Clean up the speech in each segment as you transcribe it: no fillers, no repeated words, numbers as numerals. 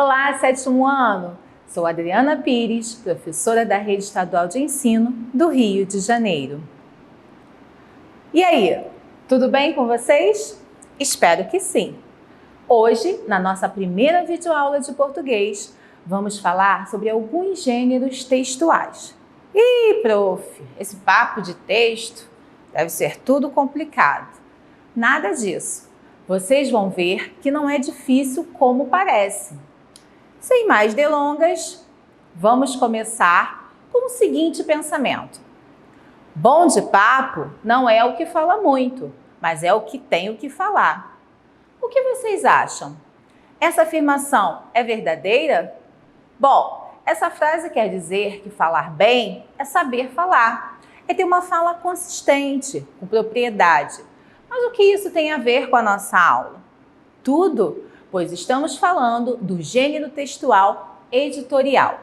Olá, sétimo ano! Sou Adriana Pires, professora da Rede Estadual de Ensino do Rio de Janeiro. E aí, tudo bem com vocês? Espero que sim! Hoje, na nossa primeira videoaula de português, vamos falar sobre alguns gêneros textuais. Ih, prof, esse papo de texto deve ser tudo complicado. Nada disso. Vocês vão ver que não é difícil como parece. Sem mais delongas, vamos começar com o seguinte pensamento. Bom de papo não é o que fala muito, mas é o que tem o que falar. O que vocês acham? Essa afirmação é verdadeira? Bom, essa frase quer dizer que falar bem é saber falar, é ter uma fala consistente, com propriedade. Mas o que isso tem a ver com a nossa aula? Tudo, pois estamos falando do gênero textual editorial.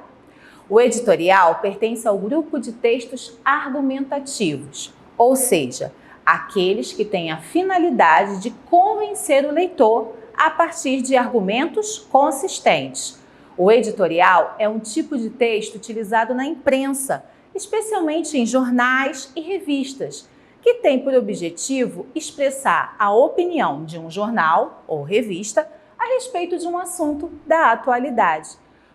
O editorial pertence ao grupo de textos argumentativos, ou seja, aqueles que têm a finalidade de convencer o leitor a partir de argumentos consistentes. O editorial é um tipo de texto utilizado na imprensa, especialmente em jornais e revistas, que tem por objetivo expressar a opinião de um jornal ou revista a respeito de um assunto da atualidade.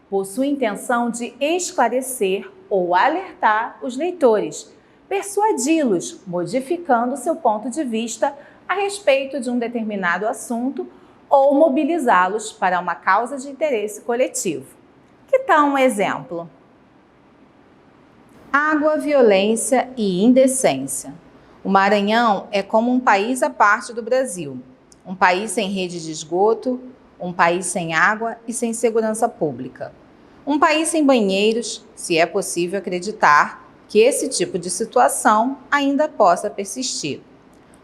Possui intenção de esclarecer ou alertar os leitores, persuadi-los, modificando seu ponto de vista a respeito de um determinado assunto ou mobilizá-los para uma causa de interesse coletivo. Que tal um exemplo? Água, violência e indecência. O Maranhão é como um país à parte do Brasil, um país sem rede de esgoto, um país sem água e sem segurança pública. Um país sem banheiros, se é possível acreditar que esse tipo de situação ainda possa persistir.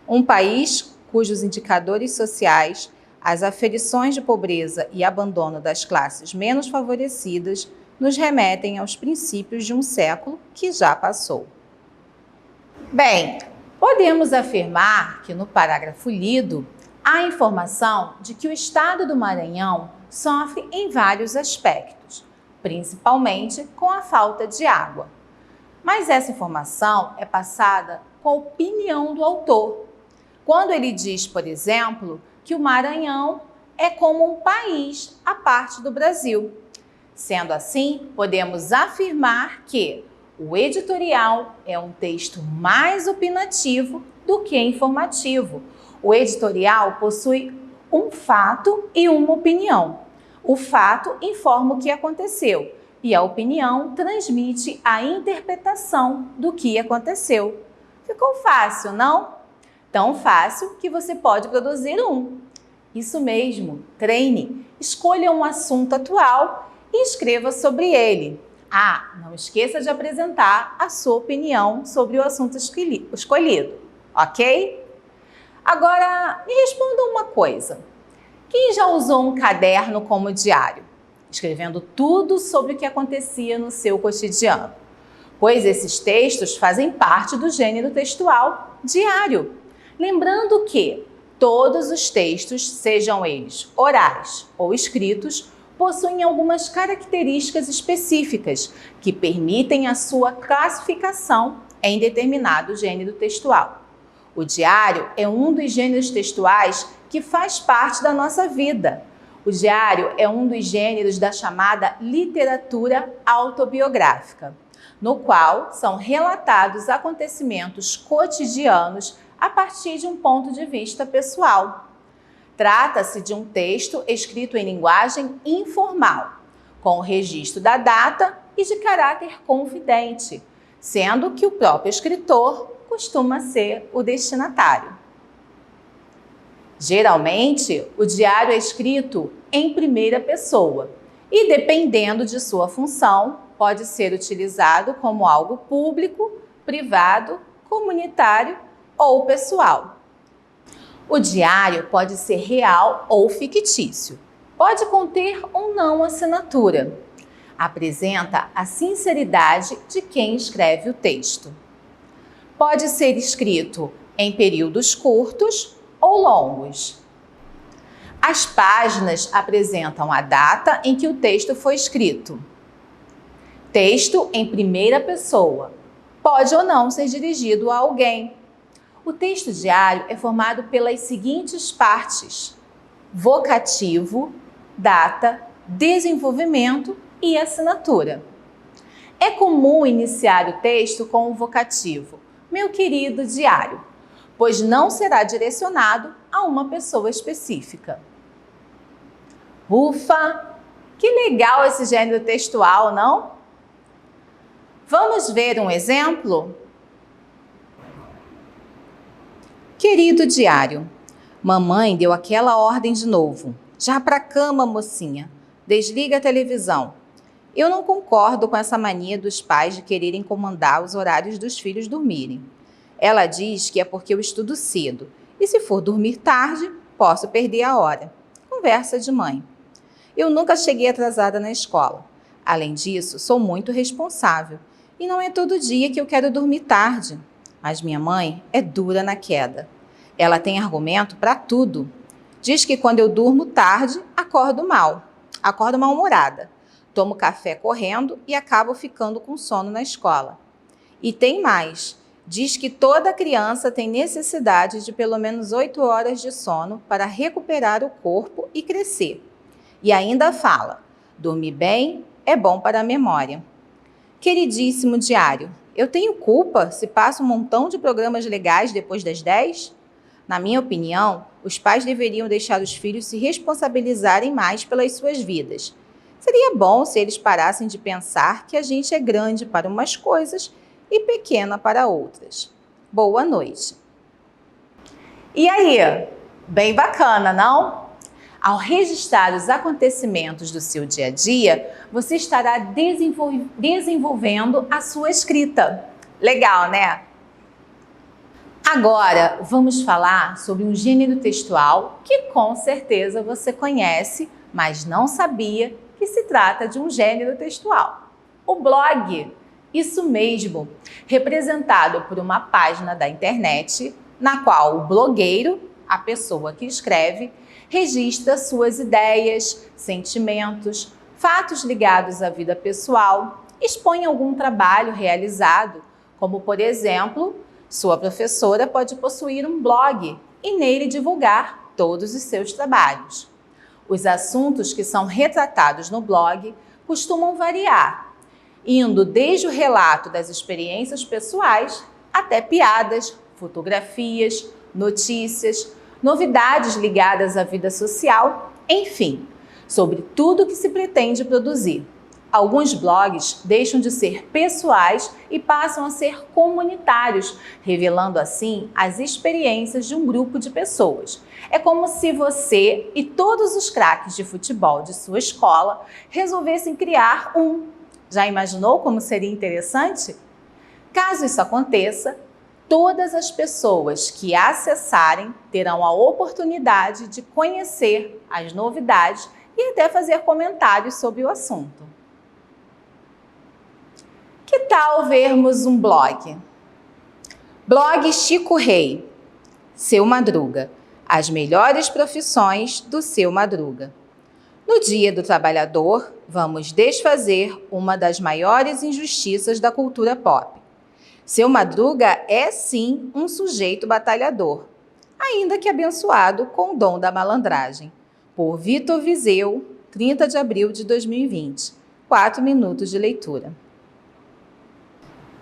Um país cujos indicadores sociais, as aferições de pobreza e abandono das classes menos favorecidas, nos remetem aos princípios de um século que já passou. Bem, podemos afirmar que no parágrafo lido há informação de que o estado do Maranhão sofre em vários aspectos, principalmente com a falta de água. Mas essa informação é passada com a opinião do autor, quando ele diz, por exemplo, que o Maranhão é como um país à parte do Brasil. Sendo assim, podemos afirmar que o editorial é um texto mais opinativo do que informativo. O editorial possui um fato e uma opinião. O fato informa o que aconteceu e a opinião transmite a interpretação do que aconteceu. Ficou fácil, não? Tão fácil que você pode produzir um. Isso mesmo, treine. Escolha um assunto atual e escreva sobre ele. Ah, não esqueça de apresentar a sua opinião sobre o assunto escolhido, ok? Agora, me responda uma coisa. Quem já usou um caderno como diário, escrevendo tudo sobre o que acontecia no seu cotidiano? Pois esses textos fazem parte do gênero textual diário. Lembrando que todos os textos, sejam eles orais ou escritos, possuem algumas características específicas que permitem a sua classificação em determinado gênero textual. O diário é um dos gêneros textuais que faz parte da nossa vida. O diário é um dos gêneros da chamada literatura autobiográfica, no qual são relatados acontecimentos cotidianos a partir de um ponto de vista pessoal. Trata-se de um texto escrito em linguagem informal, com o registro da data e de caráter confidente, sendo que o próprio escritor costuma ser o destinatário. Geralmente, o diário é escrito em primeira pessoa e, dependendo de sua função, pode ser utilizado como algo público, privado, comunitário ou pessoal. O diário pode ser real ou fictício. Pode conter ou não assinatura. Apresenta a sinceridade de quem escreve o texto. Pode ser escrito em períodos curtos ou longos. As páginas apresentam a data em que o texto foi escrito. Texto em primeira pessoa. Pode ou não ser dirigido a alguém. O texto diário é formado pelas seguintes partes: vocativo, data, desenvolvimento e assinatura. É comum iniciar o texto com o vocativo, meu querido diário, pois não será direcionado a uma pessoa específica. Ufa! Que legal esse gênero textual, não? Vamos ver um exemplo? Querido diário, mamãe deu aquela ordem de novo. Já pra cama, mocinha. Desliga a televisão. Eu não concordo com essa mania dos pais de quererem comandar os horários dos filhos dormirem. Ela diz que é porque eu estudo cedo e se for dormir tarde, posso perder a hora. Conversa de mãe. Eu nunca cheguei atrasada na escola. Além disso, sou muito responsável e não é todo dia que eu quero dormir tarde. Mas minha mãe é dura na queda. Ela tem argumento para tudo. Diz que quando eu durmo tarde, acordo mal-humorada. Tomo café correndo e acabo ficando com sono na escola. E tem mais. Diz que toda criança tem necessidade de pelo menos 8 horas de sono para recuperar o corpo e crescer. E ainda fala, dormir bem é bom para a memória. Queridíssimo diário, eu tenho culpa se passo um montão de programas legais depois das 10? Na minha opinião, os pais deveriam deixar os filhos se responsabilizarem mais pelas suas vidas. Seria bom se eles parassem de pensar que a gente é grande para umas coisas e pequena para outras. Boa noite. E aí? Bem bacana, não? Ao registrar os acontecimentos do seu dia a dia, você estará desenvolvendo a sua escrita. Legal, né? Agora, vamos falar sobre um gênero textual que com certeza você conhece, mas não sabia que se trata de um gênero textual. O blog, isso mesmo, representado por uma página da internet, na qual o blogueiro, a pessoa que escreve, registra suas ideias, sentimentos, fatos ligados à vida pessoal, expõe algum trabalho realizado, como por exemplo, sua professora pode possuir um blog e nele divulgar todos os seus trabalhos. Os assuntos que são retratados no blog costumam variar, indo desde o relato das experiências pessoais até piadas, fotografias, notícias, novidades ligadas à vida social, enfim, sobre tudo que se pretende produzir. Alguns blogs deixam de ser pessoais e passam a ser comunitários, revelando assim as experiências de um grupo de pessoas. É como se você e todos os craques de futebol de sua escola resolvessem criar um. Já imaginou como seria interessante? Caso isso aconteça, todas as pessoas que acessarem terão a oportunidade de conhecer as novidades e até fazer comentários sobre o assunto. Que tal vermos um blog? Blog Chico Rei, Seu Madruga, as melhores profissões do Seu Madruga. No Dia do Trabalhador, vamos desfazer uma das maiores injustiças da cultura pop. Seu Madruga é sim um sujeito batalhador, ainda que abençoado com o dom da malandragem. Por Vitor Viseu, 30 de abril de 2020. 4 minutos de leitura.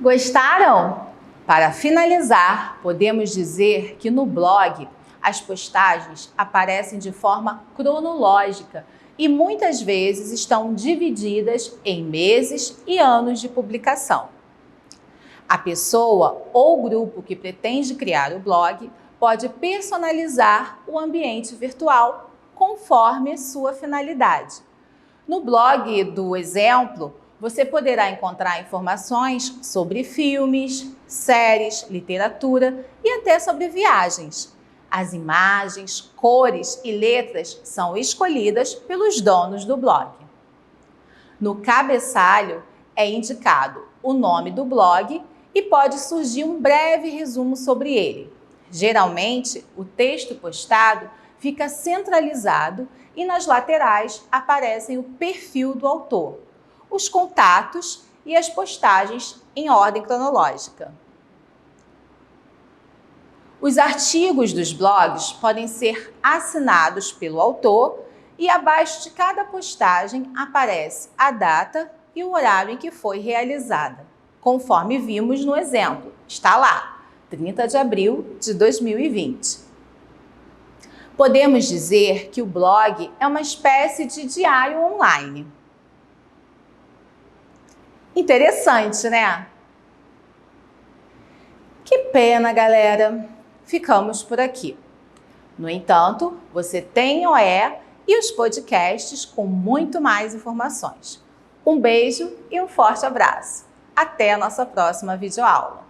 Gostaram? Para finalizar, podemos dizer que no blog as postagens aparecem de forma cronológica e muitas vezes estão divididas em meses e anos de publicação. A pessoa ou grupo que pretende criar o blog pode personalizar o ambiente virtual conforme sua finalidade. No blog do exemplo, você poderá encontrar informações sobre filmes, séries, literatura e até sobre viagens. As imagens, cores e letras são escolhidas pelos donos do blog. No cabeçalho é indicado o nome do blog e pode surgir um breve resumo sobre ele. Geralmente, o texto postado fica centralizado e nas laterais aparecem o perfil do autor, os contatos e as postagens em ordem cronológica. Os artigos dos blogs podem ser assinados pelo autor e abaixo de cada postagem aparece a data e o horário em que foi realizada, conforme vimos no exemplo. Está lá, 30 de abril de 2020. Podemos dizer que o blog é uma espécie de diário online. Interessante, né? Que pena, galera! Ficamos por aqui. No entanto, você tem OE e os podcasts com muito mais informações. Um beijo e um forte abraço. Até a nossa próxima videoaula.